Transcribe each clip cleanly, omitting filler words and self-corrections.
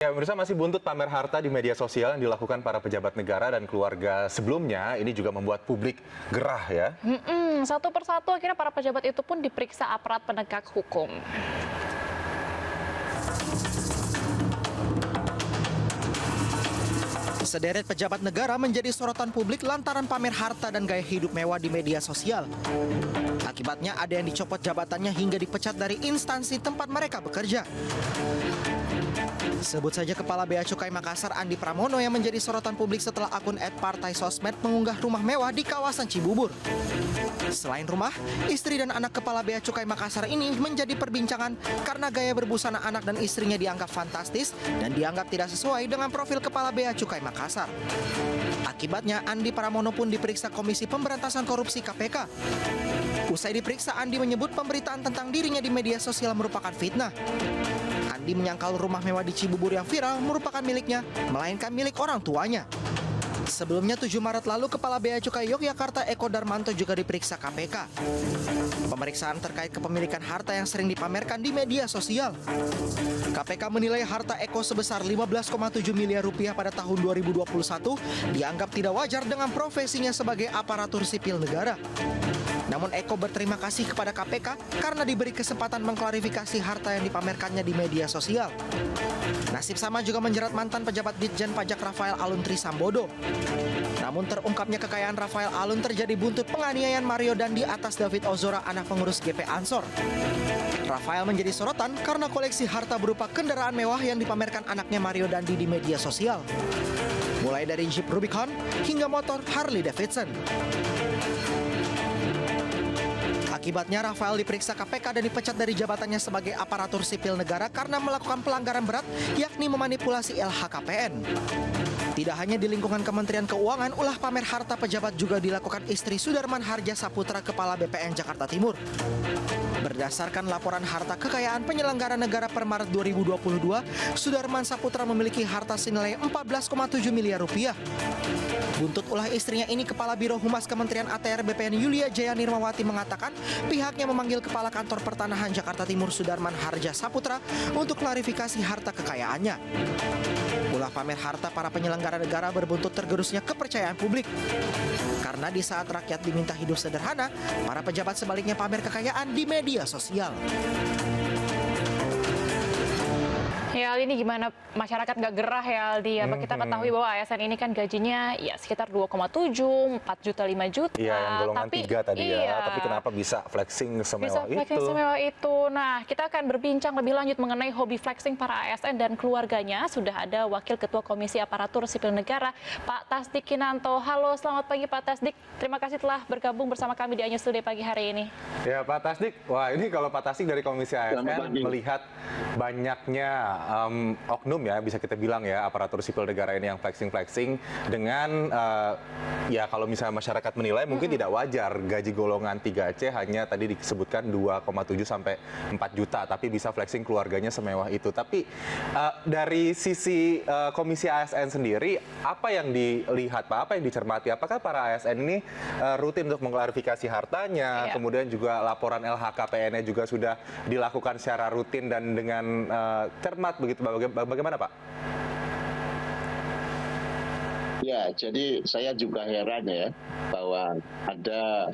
Ya, pemirsa, masih buntut pamer harta di media sosial yang dilakukan para pejabat negara dan keluarga sebelumnya. Ini juga membuat publik gerah ya. Satu persatu akhirnya para pejabat itu pun diperiksa aparat penegak hukum. Sederet pejabat negara menjadi sorotan publik lantaran pamer harta dan gaya hidup mewah di media sosial. Akibatnya ada yang dicopot jabatannya hingga dipecat dari instansi tempat mereka bekerja. Sebut saja Kepala Bea Cukai Makassar Andi Pramono yang menjadi sorotan publik setelah akun @partai_sosmed mengunggah rumah mewah di kawasan Cibubur. Selain rumah, istri dan anak Kepala Bea Cukai Makassar ini menjadi perbincangan karena gaya berbusana anak dan istrinya dianggap fantastis dan dianggap tidak sesuai dengan profil Kepala Bea Cukai Makassar. Akibatnya, Andi Pramono pun diperiksa Komisi Pemberantasan Korupsi (KPK). Usai diperiksa, Andi menyebut pemberitaan tentang dirinya di media sosial merupakan fitnah. Andi menyangkal rumah mewah di Cibubur yang viral merupakan miliknya, melainkan milik orang tuanya. Sebelumnya 7 Maret lalu, Kepala Bea Cukai Yogyakarta Eko Darmanto juga diperiksa KPK. Pemeriksaan terkait kepemilikan harta yang sering dipamerkan di media sosial. KPK menilai harta Eko sebesar 15,7 miliar rupiah pada tahun 2021 dianggap tidak wajar dengan profesinya sebagai aparatur sipil negara. Namun Eko berterima kasih kepada KPK karena diberi kesempatan mengklarifikasi harta yang dipamerkannya di media sosial. Nasib sama juga menjerat mantan pejabat Ditjen Pajak Rafael Alun Trisambodo. Namun terungkapnya kekayaan Rafael Alun terjadi buntut penganiayaan Mario Dandi atas David Ozora, anak pengurus GP Ansor. Rafael menjadi sorotan karena koleksi harta berupa kendaraan mewah yang dipamerkan anaknya Mario Dandi di media sosial. Mulai dari Jeep Rubicon hingga motor Harley Davidson. Akibatnya Rafael diperiksa KPK dan dipecat dari jabatannya sebagai aparatur sipil negara karena melakukan pelanggaran berat, yakni memanipulasi LHKPN. Tidak hanya di lingkungan Kementerian Keuangan, ulah pamer harta pejabat juga dilakukan istri Sudarman Harja Saputra, Kepala BPN Jakarta Timur. Berdasarkan laporan harta kekayaan penyelenggara negara per Maret 2022, Sudarman Saputra memiliki harta senilai 14,7 miliar rupiah. Buntut ulah istrinya ini, Kepala Biro Humas Kementerian ATR BPN Yulia Jaya Nirmawati mengatakan pihaknya memanggil Kepala Kantor Pertanahan Jakarta Timur Sudarman Harja Saputra untuk klarifikasi harta kekayaannya. Ulah pamer harta para penyelenggara negara berbuntut tergerusnya kepercayaan publik. Karena di saat rakyat diminta hidup sederhana, para pejabat sebaliknya pamer kekayaan di media sosial. Ya, ini gimana masyarakat nggak gerah ya, Aldi? Kita ketahui bahwa ASN ini kan gajinya ya sekitar 2,7, 4 juta, 5 juta. Iya, yang golongan 3 tadi ya. Tapi kenapa bisa flexing semewah itu? Flexing semewah itu. Nah, kita akan berbincang lebih lanjut mengenai hobi flexing para ASN dan keluarganya. Sudah ada Wakil Ketua Komisi Aparatur Sipil Negara, Pak Tasdik Kinanto. Halo, selamat pagi Pak Tasdik. Terima kasih telah bergabung bersama kami di Anyus Today pagi hari ini. Ya, Pak Tasdik. Wah, ini kalau Pak Tasdik dari Komisi ASN melihat banyaknya oknum ya, bisa kita bilang ya, aparatur sipil negara ini yang flexing dengan ya kalau misalnya masyarakat menilai mungkin tidak wajar gaji golongan 3C hanya tadi disebutkan 2,7 sampai 4 juta, tapi bisa flexing keluarganya semewah itu. Tapi dari sisi Komisi ASN sendiri, apa yang dilihat Pak, apa yang dicermati? Apakah para ASN ini rutin untuk mengklarifikasi hartanya, kemudian juga laporan LHKPN-nya juga sudah dilakukan secara rutin dan dengan cermat begitu, bagaimana Pak? Ya, jadi saya juga heran ya bahwa ada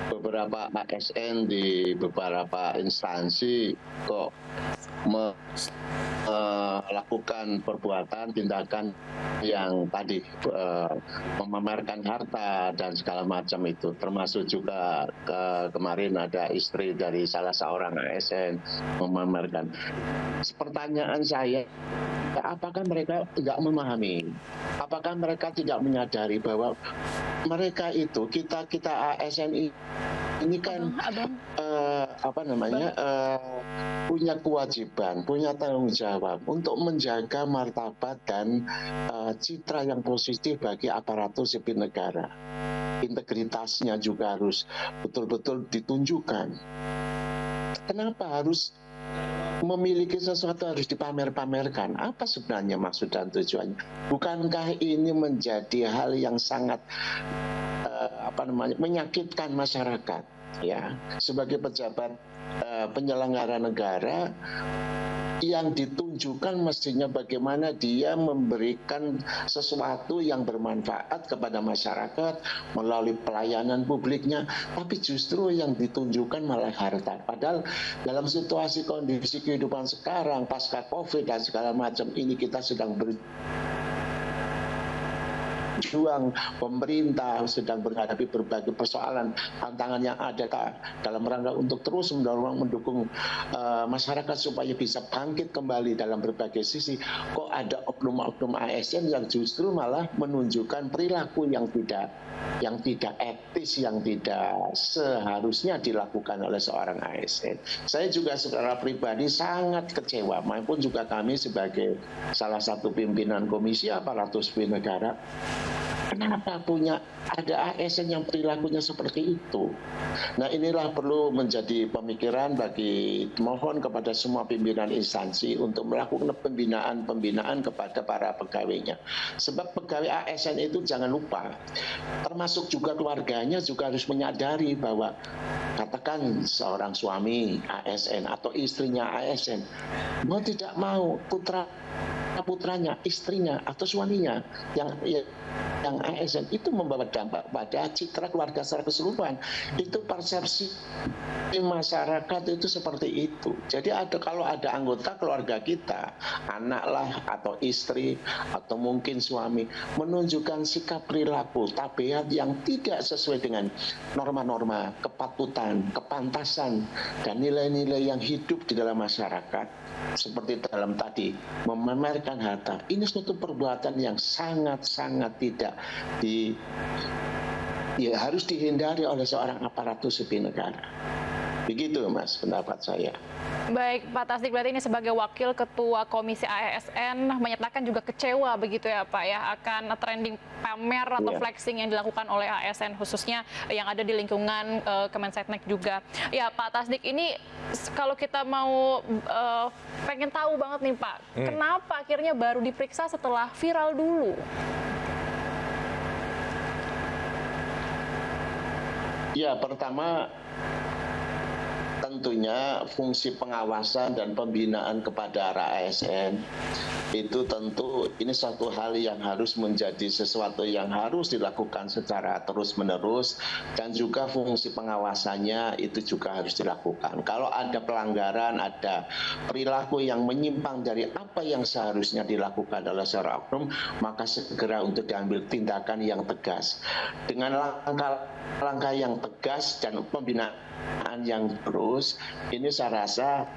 beberapa ASN di beberapa instansi kok melakukan perbuatan, tindakan yang tadi memamerkan harta dan segala macam itu, termasuk juga kemarin ada istri dari salah seorang ASN memamerkan. Pertanyaan saya, apakah mereka tidak memahami? Apakah mereka tidak menyadari bahwa mereka itu, kita ASN ini kan punya kewajiban, punya tanggung jawab untuk menjaga martabat dan citra yang positif bagi aparatur sipil negara. Integritasnya juga harus betul-betul ditunjukkan. Kenapa harus memiliki sesuatu harus dipamer-pamerkan? Apa sebenarnya maksud dan tujuannya? Bukankah ini menjadi hal yang sangat menyakitkan masyarakat? Ya, sebagai pejabat penyelenggara negara, yang ditunjukkan mestinya bagaimana dia memberikan sesuatu yang bermanfaat kepada masyarakat melalui pelayanan publiknya, tapi justru yang ditunjukkan malah harta. Padahal dalam situasi kondisi kehidupan sekarang pasca COVID dan segala macam ini, kita sedang berjuang, pemerintah sedang menghadapi berbagai persoalan, tantangan yang ada dalam rangka untuk terus mendukung masyarakat supaya bisa bangkit kembali dalam berbagai sisi. Kok ada oknum-oknum ASN yang justru malah menunjukkan perilaku yang tidak etis, yang tidak seharusnya dilakukan oleh seorang ASN. Saya juga secara pribadi sangat kecewa, maupun juga kami sebagai salah satu pimpinan Komisi Aparatur Sipil Negara. Kenapa ada ASN yang perilakunya seperti itu? Nah, inilah perlu menjadi pemikiran mohon kepada semua pimpinan instansi untuk melakukan pembinaan kepada para pegawainya. Sebab pegawai ASN itu jangan lupa, termasuk juga keluarganya juga harus menyadari bahwa katakan seorang suami ASN atau istrinya ASN, mau tidak mau putranya, istrinya atau suaminya yang ASN itu membawa dampak pada citra keluarga secara keseluruhan. Itu persepsi masyarakat itu seperti itu. Jadi kalau ada anggota keluarga kita, anaklah atau istri atau mungkin suami menunjukkan sikap perilaku, tabiat yang tidak sesuai dengan norma-norma kepatutan, kepantasan dan nilai-nilai yang hidup di dalam masyarakat, seperti dalam tadi memamerkan harta, ini suatu perbuatan yang sangat-sangat tidak harus dihindari oleh seorang aparatur sipil negara. Begitu Mas pendapat saya. Baik, Pak Tasdik, berarti ini sebagai Wakil Ketua Komisi ASN menyatakan juga kecewa begitu ya Pak ya akan trending pamer atau flexing yang dilakukan oleh ASN khususnya yang ada di lingkungan Kemensetnek juga. Ya Pak Tasdik, ini kalau kita mau pengen tahu banget nih Pak, kenapa akhirnya baru diperiksa setelah viral dulu? Ya, pertama tentunya fungsi pengawasan dan pembinaan kepada ASN itu tentu ini satu hal yang harus menjadi sesuatu yang harus dilakukan secara terus-menerus, dan juga fungsi pengawasannya itu juga harus dilakukan. Kalau ada pelanggaran, ada perilaku yang menyimpang dari apa yang seharusnya dilakukan oleh seorang oknum, maka segera untuk diambil tindakan yang tegas. Dengan langkah yang tegas dan pembinaan yang terus, ini saya rasa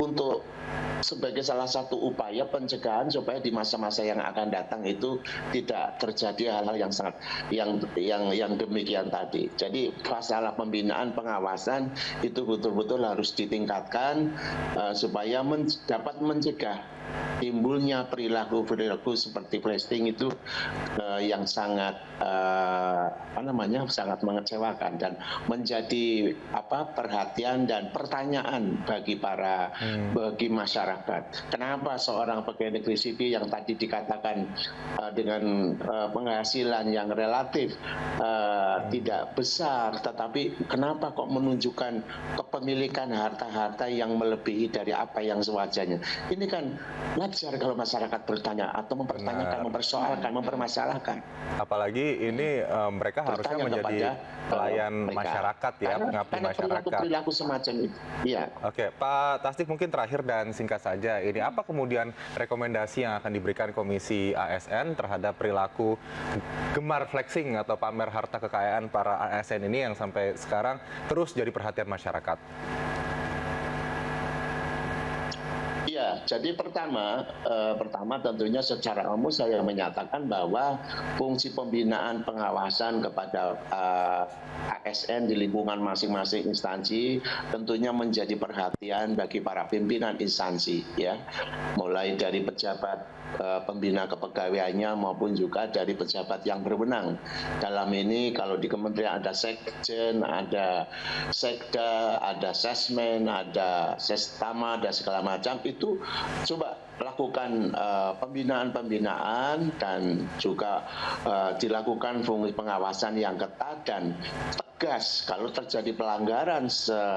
untuk sebagai salah satu upaya pencegahan supaya di masa-masa yang akan datang itu tidak terjadi hal-hal yang sangat yang demikian tadi. Jadi masalah pembinaan pengawasan itu betul-betul harus ditingkatkan supaya dapat mencegah timbulnya perilaku seperti flexing itu yang sangat sangat mengecewakan dan menjadi perhatian dan pertanyaan bagi masyarakat. Kenapa seorang pegawai negeri sipil yang tadi dikatakan dengan penghasilan yang relatif tidak besar, tetapi kenapa kok menunjukkan kepemilikan harta-harta yang melebihi dari apa yang sewajarnya? Ini kan wajar kalau masyarakat bertanya atau mempertanyakan, mempersoalkan, mempermasalahkan. Apalagi ini mereka harusnya menjadi pelayan masyarakat ya, pengabdi masyarakat. Perilaku semacam itu. Iya. Oke, Pak Tasdik, mungkin terakhir dan singkat saja, ini apa kemudian rekomendasi yang akan diberikan Komisi ASN terhadap perilaku gemar flexing atau pamer harta kekayaan para ASN ini yang sampai sekarang terus jadi perhatian masyarakat? Ya, jadi pertama tentunya secara umum saya menyatakan bahwa fungsi pembinaan pengawasan kepada ASN di lingkungan masing-masing instansi tentunya menjadi perhatian bagi para pimpinan instansi, ya, mulai dari pejabat pembina kepegawaiannya maupun juga dari pejabat yang berwenang. Dalam ini kalau di kementerian ada sekjen, ada sekda, ada sesmen, ada sestama, dan segala macam, itu coba melakukan pembinaan-pembinaan dan juga dilakukan fungsi pengawasan yang ketat dan tegas. Kalau terjadi pelanggaran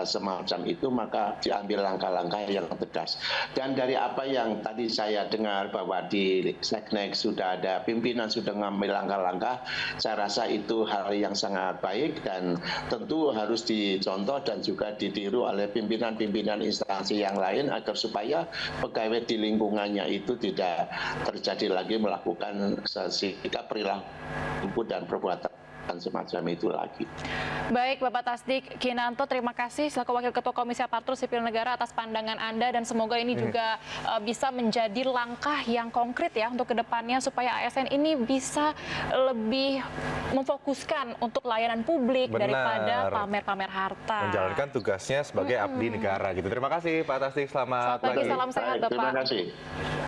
semacam itu, maka diambil langkah-langkah yang tegas. Dan dari apa yang tadi saya dengar bahwa di Seknek sudah ada pimpinan sudah mengambil langkah-langkah, saya rasa itu hal yang sangat baik dan tentu harus dicontoh dan juga ditiru oleh pimpinan-pimpinan instansi yang lain agar supaya pegawai di lingkungannya itu tidak terjadi lagi melakukan sikap perilaku dan perbuatan semacam itu lagi. Baik, Bapak Tasdik Kinanto, terima kasih selaku Wakil Ketua Komisi Aparatur Sipil Negara atas pandangan Anda dan semoga ini juga bisa menjadi langkah yang konkret ya untuk kedepannya supaya ASN ini bisa lebih memfokuskan untuk layanan publik daripada pamer-pamer harta. Menjalankan tugasnya sebagai abdi negara gitu. Terima kasih Pak Tasdik, selamat Selamat pagi, pagi. salam sehat Baik, Bapak. terima kasih.